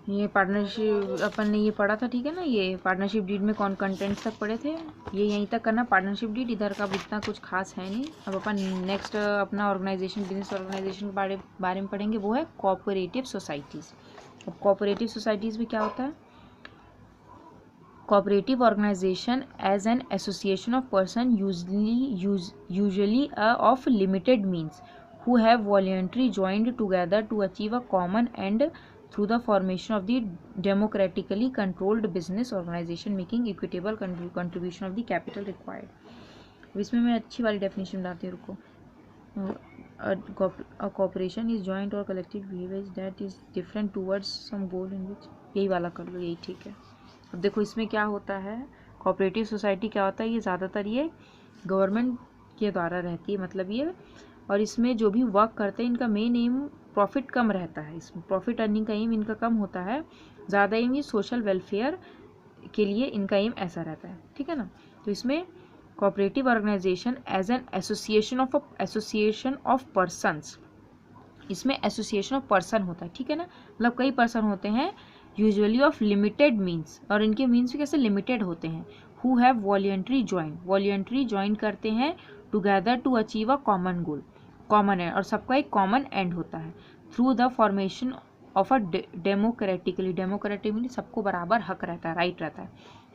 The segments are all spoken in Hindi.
ये पार्टनरशिप अपन ने ये पढ़ा था, ठीक है ना। ये पार्टनरशिप डीड में कौन कंटेंट्स तक पढ़े थे, ये यहीं तक करना पार्टनरशिप डीड। इधर का अब इतना कुछ खास है नहीं। अब अपन नेक्स्ट अपना ऑर्गेनाइजेशन, बिजनेस ऑर्गेनाइजेशन के बारे में पढ़ेंगे, वो है कोऑपरेटिव सोसाइटीज़। अब कोऑपरेटिव सोसाइटीज़ में क्या होता है? Cooperative organisation as an association of person usually of limited means who have voluntarily joined together to achieve a common end through the formation of the democratically controlled business organization making equitable contribution of the capital required. अब इसमें मैं अच्छी वाली डेफिनेशन डालती हूँ, रुको। A cooperation is joint or collective behavior that is different towards some goal in which, यही वाला कर लो, यही ठीक है। अब देखो इसमें क्या होता है, कोऑपरेटिव सोसाइटी क्या होता है, ये ज़्यादातर ये गवर्नमेंट के द्वारा रहती है, मतलब ये, और इसमें जो भी वर्क करते हैं इनका मेन एम प्रॉफिट कम रहता है। इसमें प्रॉफिट अर्निंग का एम इनका कम होता है, ज़्यादा एम ये सोशल वेलफेयर के लिए इनका एम ऐसा रहता है, ठीक है ना। तो इसमें cooperative organisation as an association of persons, इसमें एसोसिएशन ऑफ पर्सन होता है, ठीक है ना। मतलब कई पर्सन होते हैं, यूजुअली ऑफ लिमिटेड मीन्स, और इनके मीन्स भी कैसे लिमिटेड होते हैं। हु हैव वॉलंटरी ज्वाइन करते हैं together to achieve a common goal, common end, और सबका एक कॉमन एंड होता है। Through the formation of a democratically सबको बराबर हक रहता है, राइट रहता है।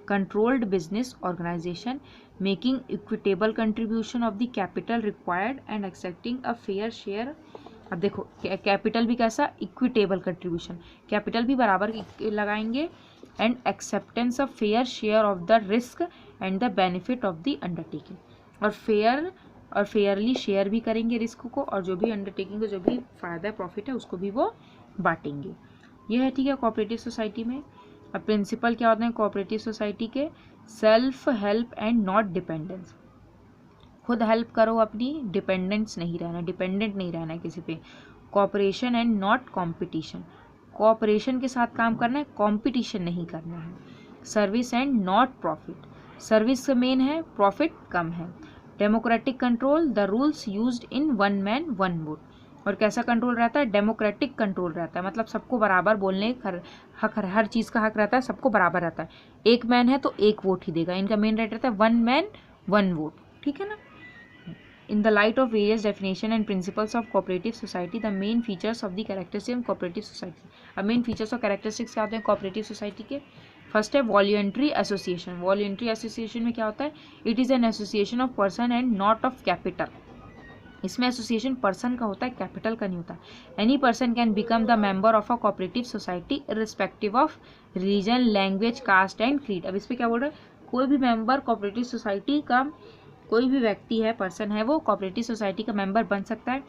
Controlled business organisation making equitable contribution of the capital required and accepting a fair share. अब देखो कैपिटल भी कैसा, इक्विटेबल कंट्रीब्यूशन, कैपिटल भी बराबर लगाएंगे, and acceptance of fair share of the risk and the benefit of the undertaking, और फेयरली शेयर भी करेंगे रिस्क को, और जो भी अंडरटेकिंग को जो भी फायदा प्रॉफिट है उसको भी वो बांटेंगे। ये है, ठीक है, कोऑपरेटिव सोसाइटी में। अब प्रिंसिपल क्या होते हैं कोऑपरेटिव सोसाइटी के? Self help and not dependence, खुद हेल्प करो अपनी, डिपेंडेंट नहीं रहना है किसी पे। Cooperation and not competition, cooperation के साथ काम करना है, कंपटीशन नहीं करना है। Service and not profit, service main है, प्रॉफिट कम है। Democratic control, the rules used in one man one vote, और कैसा कंट्रोल रहता है? डेमोक्रेटिक कंट्रोल रहता है, मतलब सबको बराबर बोलने का हक, हर चीज़ का हक रहता है, सबको बराबर रहता है। एक मैन है तो एक वोट ही देगा, इनका मेन राइट रहता है वन मैन वन वोट, ठीक है ना। In the light of various definition and principles of cooperative society, the main features of the characteristics of cooperative society. अब main features और characteristics क्या होते हैं cooperative society के? फर्स्ट है voluntary association. Voluntary association में क्या होता है? It is an association of person and not of capital. इसमें एसोसिएशन पर्सन का होता है, कैपिटल का नहीं होता। Any person can become the member of a cooperative society irrespective of religion, language, caste and creed. अब इस पर क्या बोल रहा है? कोई भी मेंबर कोऑपरेटिव सोसाइटी का, कोई भी व्यक्ति है, पर्सन है, वो कोऑपरेटिव सोसाइटी का मेंबर बन सकता है,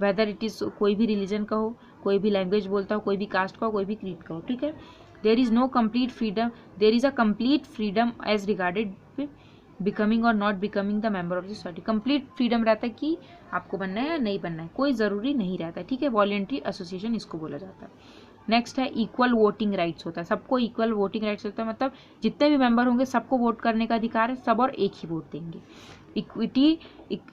वेदर इट इज़ कोई भी रिलीजन का हो, कोई भी लैंग्वेज बोलता हो, कोई भी कास्ट का हो, कोई भी क्रीड का हो, ठीक है। There is no complete freedom, there is a complete freedom as regarded becoming और not becoming the member of the society. Complete freedom रहता है कि आपको बनना है या नहीं बनना है, कोई ज़रूरी नहीं रहता है, ठीक है। वॉलंटरी एसोसिएशन इसको बोला जाता है। नेक्स्ट है इक्वल वोटिंग राइट्स होता है, सबको इक्वल वोटिंग राइट्स होता है, मतलब जितने भी मेंबर होंगे सबको वोट करने का अधिकार है, सब और एक ही वोट देंगे।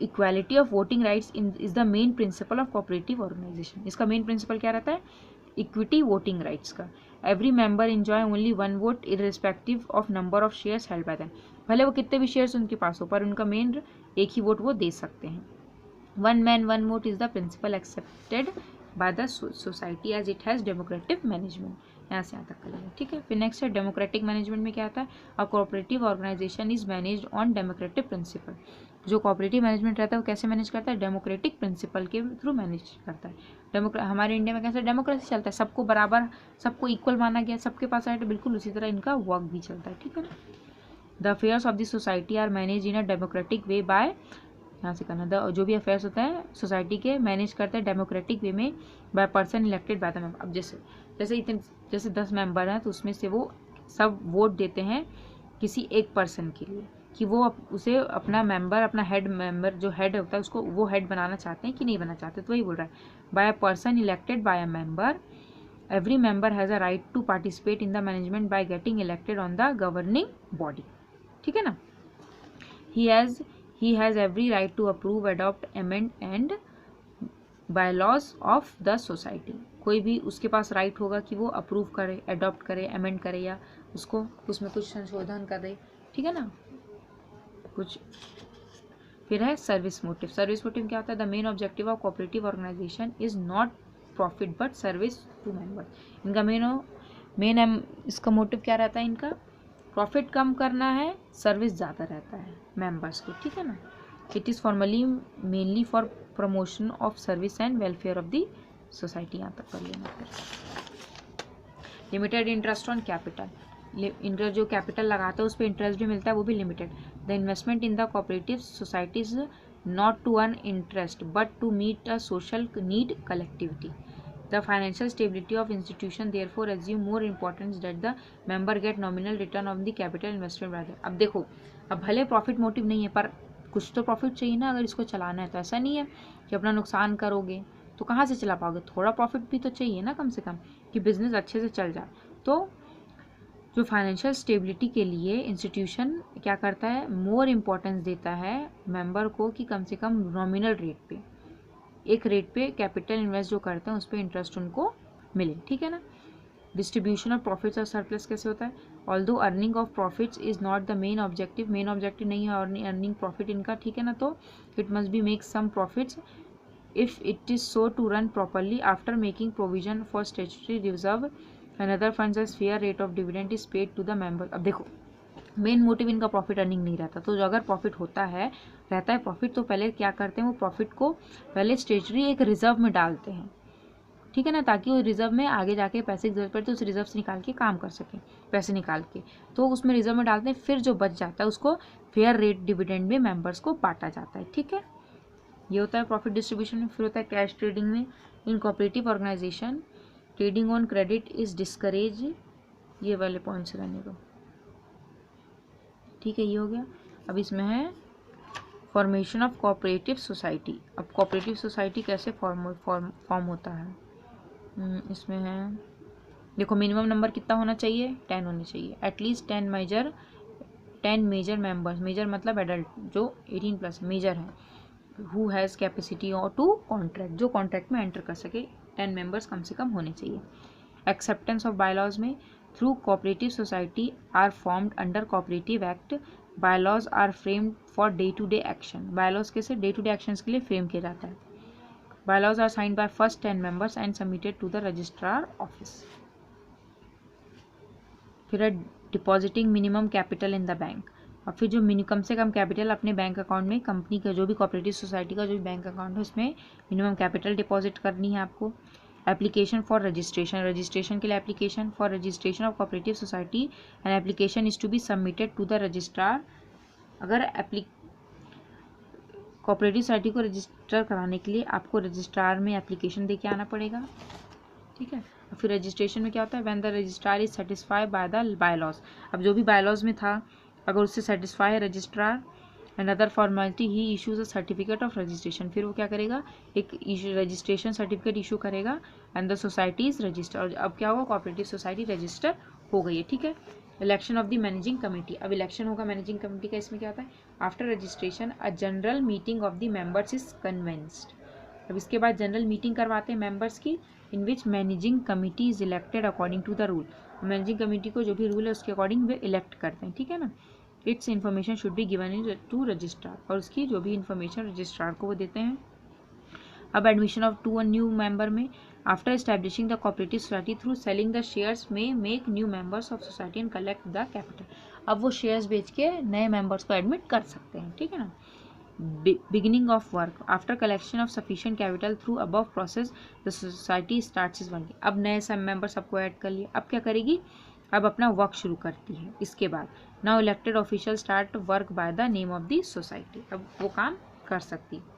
Equality of voting rights is the main principle of cooperative organisation. इसका मेन प्रिंसिपल क्या रहता है? इक्विटी वोटिंग राइट्स का। Every member enjoy only one vote irrespective of number of shares held by them, भले वो कितने भी शेयर्स उनके पास हो, पर उनका मेन एक ही वोट वो दे सकते हैं। One man one vote is the principle accepted by the society as it has democratic management. यहाँ से यहाँ तक करेंगे, ठीक है। फिर नेक्स्ट है डेमोक्रेटिक मैनेजमेंट में क्या आता है? A cooperative organisation is managed on democratic principle. जो कोऑपरेटिव मैनेजमेंट रहता है वो कैसे मैनेज करता है? डेमोक्रेटिक प्रिंसिपल के थ्रू मैनेज करता है। हमारे इंडिया में कैसे डेमोक्रेसी चलता है, सबको बराबर, सबको इक्वल माना गया, सबके पास राइट, बिल्कुल उसी तरह इनका वर्क भी चलता है, ठीक है ना। The affairs of the society are manage in a democratic way by, यहाँ से करना, द जो भी अफेयर्स होता है सोसाइटी के मैनेज करते हैं डेमोक्रेटिक वे में by person elected by the member. अब जैसे 10 मेंबर हैं तो उसमें से वो सब वोट देते हैं किसी एक पर्सन के लिए कि वो उसे अपना मेंबर, अपना हेड मेंबर जो हेड होता है उसको वो हेड बनाना चाहते हैं कि नहीं बनाना चाहते, तो वही बोल रहा है by a person elected by a member. Every member has a right to participate in the management by getting elected on the governing body, ठीक है ना। he has every right to approve, adopt, amend and bylaws of the society. कोई भी उसके पास राइट होगा कि वो अप्रूव करे, अडॉप्ट करे, अमेंड करे या उसको उसमें कुछ संशोधन करे, ठीक है ना। कुछ फिर है सर्विस मोटिव। सर्विस मोटिव क्या होता है? The main objective of cooperative organisation is not profit but service to member. इनका मेन इसका मोटिव क्या रहता है? इनका प्रॉफिट कम करना है, सर्विस ज़्यादा रहता है मेंबर्स को, ठीक है ना। It is formally mainly for promotion of service and welfare of the society. यहाँ तक कर लेना। फिर limited interest on capital. Interest जो कैपिटल लगाता है उस पर इंटरेस्ट भी मिलता है, वो भी limited. The investment in the cooperative society is not to earn interest but to meet a social need collectivity. The financial stability of institution therefore assume more importance that the member get nominal return on the capital investment rather। अब देखो, अब भले प्रॉफिट मोटिव नहीं है पर कुछ तो प्रॉफिट चाहिए ना, अगर इसको चलाना है तो। ऐसा नहीं है कि अपना नुकसान करोगे तो कहाँ से चला पाओगे, थोड़ा प्रॉफिट भी तो चाहिए ना कम से कम, कि बिजनेस अच्छे से चल जाए। तो जो फाइनेंशियल स्टेबिलिटी के लिए इंस्टीट्यूशन क्या करता है, मोर इम्पोर्टेंस देता है मेंबर को कि कम से कम नॉमिनल रेट पे, एक रेट पे कैपिटल इन्वेस्ट जो करते हैं उस पर इंटरेस्ट उनको मिले, ठीक है ना। डिस्ट्रीब्यूशन ऑफ प्रॉफिट्स और सरप्लस कैसे होता है? Although earning of profits is not the main objective, main objective नहीं है अर्निंग प्रॉफिट इनका, ठीक है ना। तो it must be make some profits if it is so to run properly after making provision for statutory reserve and other funds as fair rate of dividend is paid to the member. अब देखो, मेन मोटिव इनका प्रॉफिट अर्निंग नहीं रहता, तो जो अगर प्रॉफिट होता है रहता है प्रॉफिट, तो पहले क्या करते हैं, वो प्रॉफिट को पहले स्टेचुरी एक रिजर्व में डालते हैं, ठीक है ना, ताकि वो रिजर्व में आगे जाके पैसे की जरूरत पड़े तो उस रिजर्व से निकाल के काम कर सकें, पैसे निकाल के, तो उसमें रिजर्व में डालते हैं। फिर जो बच जाता है उसको फेयर रेट डिविडेंड में मेंबर्स को बांटा जाता है, ठीक है। ये होता है प्रॉफिट डिस्ट्रीब्यूशन में। फिर होता है कैश ट्रेडिंग में। In cooperative organisation trading on credit is discourage. ये वाले पॉइंट्स रहने दो, ठीक है, ये हो गया। अब इसमें है फॉर्मेशन ऑफ कोऑपरेटिव सोसाइटी। अब कोऑपरेटिव सोसाइटी कैसे फॉर्म होता है, इसमें है, देखो मिनिमम नंबर कितना होना चाहिए, 10 होने चाहिए, एटलीस्ट 10 मेजर मेंबर्स। मेजर मतलब एडल्ट जो 18+ मेजर है, हु हैज़ कैपेसिटी और टू कॉन्ट्रैक्ट, जो कॉन्ट्रैक्ट में एंटर कर सके, 10 मेंबर्स कम से कम होने चाहिए। एक्सेप्टेंस ऑफ बायलॉज में through cooperative society are formed under cooperative act. Bylaws are framed for day to day action. Bylaws कैसे डे टू डे एक्शंस के लिए फ्रेम किया जाता है। Bylaws are signed by first 10 members and submitted to the registrar office. फिर है depositing minimum capital in the bank. और फिर जो कम से कम कैपिटल अपने बैंक अकाउंट में, कंपनी का जो भी कोऑपरेटिव सोसाइटी का जो भी बैंक अकाउंट है उसमें मिनिमम कैपिटल डिपॉजिट करनी है आपको। Application for registration. रजिस्ट्रेशन के लिए application for registration of cooperative society and application is to be submitted to the registrar. अगर कोऑपरेटिव सोसाइटी को रजिस्टर कराने के लिए आपको रजिस्ट्रार में एप्लीकेशन दे के आना पड़ेगा, ठीक है। फिर रजिस्ट्रेशन में क्या होता है, when the registrar is satisfied by the bylaws. अब जो भी बायलॉज में था अगर उससे सेटिस्फाई है registrar and other formality he issues a certificate of registration. फिर वो क्या करेगा, एक रजिस्ट्रेशन सर्टिफिकेट इशू करेगा and the society is register. और अब क्या होगा, कोऑपरेटिव सोसाइटी रजिस्टर हो गई है, ठीक है। Election of the managing committee. अब इलेक्शन होगा मैनेजिंग कमेटी का। इसमें क्या होता है, after registration a general meeting of the members is convened. अब इसके बाद जनरल मीटिंग करवाते हैं मेंबर्स की, in which managing committee is elected according to the rule. Managing committee को जो भी रूल है उसके अकॉर्डिंग वे इलेक्ट करते हैं, ठीक है ना। Its information should be given in to registrar. और उसकी जो भी इन्फॉर्मेशन रजिस्ट्रार को वो देते हैं। अब admission of two new member में, after establishing the cooperative society through selling the shares में make new members of society and collect the capital. अब वो शेयर्स बेच के नए मेंबर्स को एडमिट कर सकते हैं, ठीक है ना। Beginning of work. After collection of sufficient capital through above process the society starts is working. अब नए सब मेंबर सबको ऐड कर लिए, अब क्या करेगी, अब अपना वर्क शुरू करती है। इसके बाद now elected official start work by the name of the society. अब वो काम कर सकती है।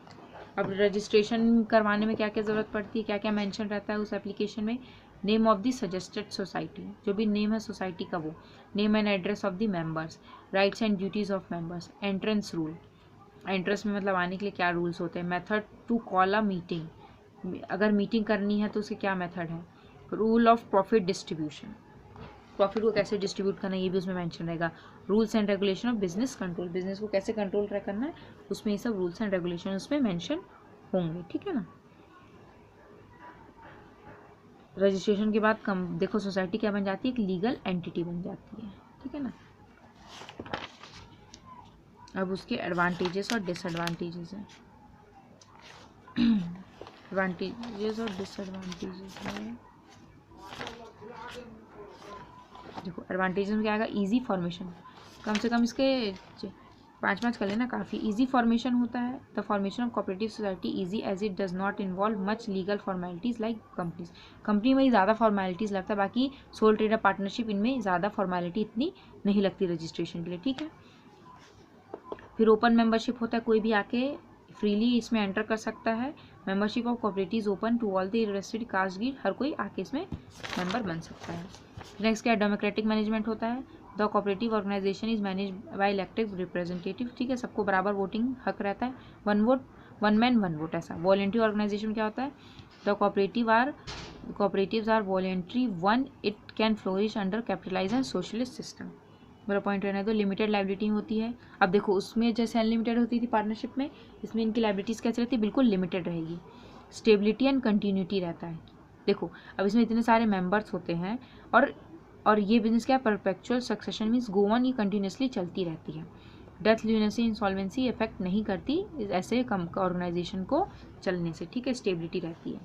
अब रजिस्ट्रेशन करवाने में क्या क्या ज़रूरत पड़ती है, क्या क्या मेंशन रहता है उस एप्लीकेशन में, name of the suggested society, जो भी नेम है सोसाइटी का वो, name and address of the members, rights and duties of members, entrance rule, entrance में मतलब आने के लिए क्या रूल्स होते हैं, method to call a meeting, अगर मीटिंग करनी है तो उसके क्या मेथड है, rule of profit distribution, profit को कैसे डिस्ट्रीब्यूट करना है ये भी उसमें मेंशन रहेगा, rules and regulation of business control, business को कैसे कंट्रोल करना है उसमें ये सब रूल्स एंड रेगुलेशन उसमें मेंशन होंगे, ठीक है ना। रजिस्ट्रेशन के बाद देखो सोसाइटी क्या बन जाती है, एक लीगल एंटिटी बन जाती है, ठीक है ना। अब उसके एडवांटेजेस और डिसएडवांटेजेस हैं। एडवांटेजेस और डिसएडवांटेजेस हैं, देखो एडवांटेजेस में क्या आएगा, इजी फॉर्मेशन, कम से कम इसके 5 कर लेना, काफ़ी इजी फॉर्मेशन होता है। The formation of cooperative society easy as it does not involve much legal formalities like companies. Company में ही ज़्यादा फॉर्मेलिटीज़ लगता है, बाकी सोल ट्रेडर पार्टनरशिप इनमें ज़्यादा फॉर्मेलिटी इतनी नहीं लगती रजिस्ट्रेशन के लिए, ठीक है। फिर ओपन मेंबरशिप होता है, कोई भी आके फ्रीली इसमें एंटर कर सकता है। Membership of cooperatives open to all the interested caste guild, हर कोई आके इसमें मेंबर बन सकता है। नेक्स्ट क्या है, डेमोक्रेटिक मैनेजमेंट होता है। The cooperative organisation is manage by elected representative, ठीक है, सबको बराबर वोटिंग हक रहता है। 1 वोट 1 मैन 1 वोट ऐसा। वॉलेंट्री ऑर्गेनाइजेशन क्या होता है, the cooperatives are voluntary one it can flourish under capitalized and socialist system. मेरा पॉइंट रहना है। तो लिमिटेड लाइबिलिटी होती है। अब देखो उसमें जैसे अनलिमिटेड होती थी पार्टनरशिप में, इसमें इनकी लाइबिलिटीज़ कैसे रहती है, बिल्कुल लिमिटेड रहेगी। स्टेबिलिटी एंड कंटिन्यूटी रहता है। देखो अब इसमें इतने सारे मेंबर्स होते हैं और ये बिजनेस क्या है, perpetual succession means go on, ये कंटिन्यूसली चलती रहती है। डेथ, ल्यूनेसी, इंसॉल्वेंसी इफेक्ट नहीं करती ऐसे कम ऑर्गेनाइजेशन को चलने से, ठीक है, स्टेबिलिटी रहती है।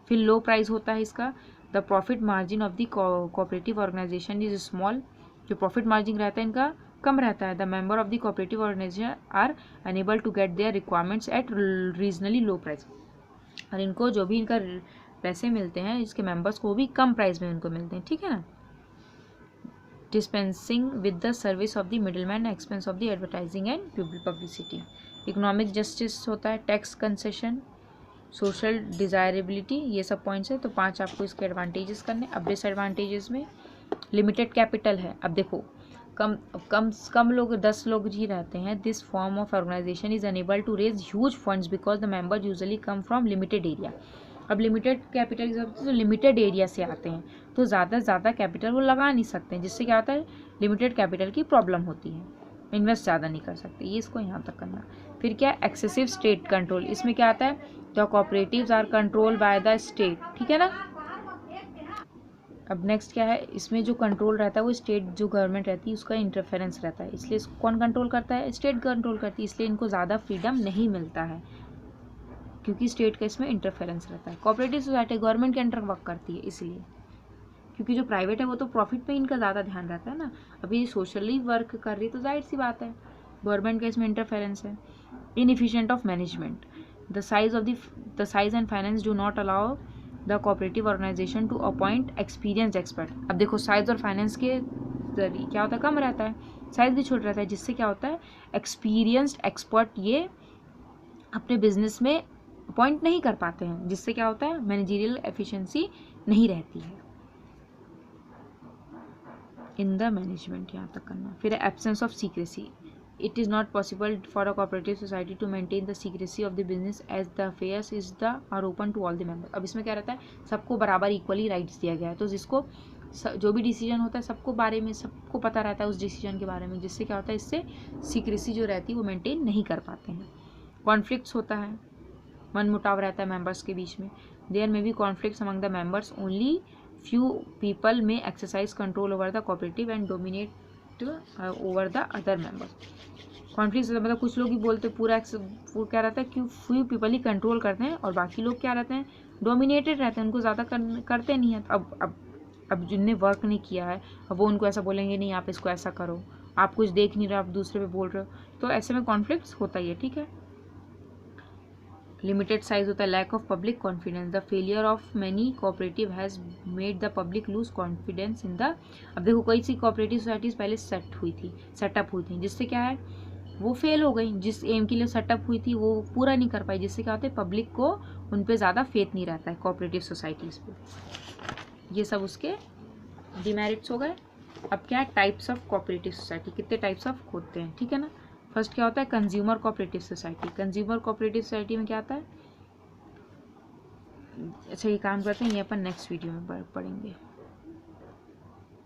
फिर लो प्राइस होता है इसका। The profit margin of the cooperative organisation is small, जो प्रॉफिट मार्जिन रहता है इनका कम रहता है। The member of the cooperative organisation are enable to get their requirements at reasonably low price, और इनको जो भी इनका पैसे मिलते हैं इसके मेंबर्स को भी कम प्राइस में उनको मिलते हैं, ठीक है ना। Dispensing with the service of the middleman expense of the advertising and publicity. Economic justice होता है, टैक्स कंसेशन, सोशल डिजायरेबिलिटी, ये सब पॉइंट्स है। तो 5 आपको इसके एडवांटेजेस करने। अब डिसएडवांटेजेस में लिमिटेड कैपिटल है। अब देखो कम लोग 10 लोग ही रहते हैं। This form of organisation is unable to raise huge funds because the member usually come from limited area. अब लिमिटेड कैपिटल जो लिमिटेड एरिया से आते हैं तो ज़्यादा कैपिटल वो लगा नहीं सकते हैं, जिससे क्या होता है लिमिटेड कैपिटल की प्रॉब्लम होती है, इन्वेस्ट ज़्यादा नहीं कर सकते। ये इसको यहाँ तक करना। फिर क्या है, एक्सेसिव स्टेट कंट्रोल। इसमें क्या आता है, the cooperatives are control by the state, ठीक है ना। अब नेक्स्ट क्या है, इसमें जो कंट्रोल रहता है वो स्टेट जो गवर्नमेंट रहती है उसका इंटरफेरेंस रहता है, इसलिए इसको कौन कंट्रोल करता है, स्टेट कंट्रोल करती है, इसलिए इनको ज़्यादा फ्रीडम नहीं मिलता है क्योंकि स्टेट का इसमें इंटरफेरेंस रहता है। कोऑपरेटिव सोसाइटी गवर्नमेंट के अंडर वर्क करती है, इसलिए क्योंकि जो प्राइवेट है वो तो प्रॉफिट पे इनका ज़्यादा ध्यान रहता है ना। अभी सोशली वर्क कर रही तो जाहिर सी बात है, गवर्नमेंट का इसमें इंटरफेरेंस है। Inefficient of management, the size and finance do not allow the cooperative organisation to appoint experience expert. अब देखो साइज और फाइनेंस के जरिए क्या होता है, कम रहता है, साइज भी छोटा रहता है, जिससे क्या होता है एक्सपीरियंस्ड एक्सपर्ट ये अपने बिजनेस में अपॉइंट नहीं कर पाते हैं, जिससे क्या होता है मैनेजरियल एफिशिएंसी नहीं रहती है इन द मैनेजमेंट, यहाँ तक करना। फिर absence of secrecy, it is not possible for a cooperative society to maintain the secrecy of the business as the affairs is the are open to all the member. अब इसमें क्या रहता है, सबको बराबर इक्वली राइट्स दिया गया है, तो जिसको जो भी डिसीजन होता है सबको बारे में सबको पता रहता है उस डिसीजन के बारे में, जिससे क्या होता है इससे सीक्रेसी जो रहती है वो मेंटेन नहीं कर पाते हैं। कॉन्फ्लिक्ट्स होता है, मन मुटाव रहता है मेंबर्स के बीच में। There may be conflicts among the members, only few people may exercise control over the cooperative and dominate over the other members। Conflict मतलब कुछ लोग ही बोलते पूरा क्या रहता है कि फ्यू पीपल ही कंट्रोल करते हैं और बाकी लोग क्या रहते हैं डोमिनेटेड रहते हैं, उनको ज़्यादा करते नहीं है। अब जिनने वर्क नहीं किया है अब वो उनको ऐसा बोलेंगे नहीं आप इसको ऐसा करो, आप कुछ देख नहीं रहे आप दूसरे पे बोल रहे हो, तो ऐसे में कॉन्फ्लिक्ट्स होता ही है, ठीक है। लिमिटेड साइज होता है, lack of public confidence, the failure of many cooperative has made the public lose confidence in the. अब देखो कई सी कोऑपरेटिव सोसाइटीज़ पहले सेटअप हुई थी, जिससे क्या है वो फेल हो गई, जिस एम के लिए सेटअप हुई थी वो पूरा नहीं कर पाई, जिससे क्या होता है पब्लिक को उन पर ज़्यादा फेथ नहीं रहता है कोऑपरेटिव सोसाइटीज़ पे। ये सब उसके डिमेरिट्स हो गए। अब क्या है, टाइप्स ऑफ कोऑपरेटिव सोसाइटी, कितने टाइप्स ऑफ होते हैं, ठीक है ना। फर्स्ट क्या होता है consumer cooperative society. Consumer cooperative society में क्या आता है, अच्छा ये काम करते हैं ये अपन नेक्स्ट वीडियो में पढ़ेंगे।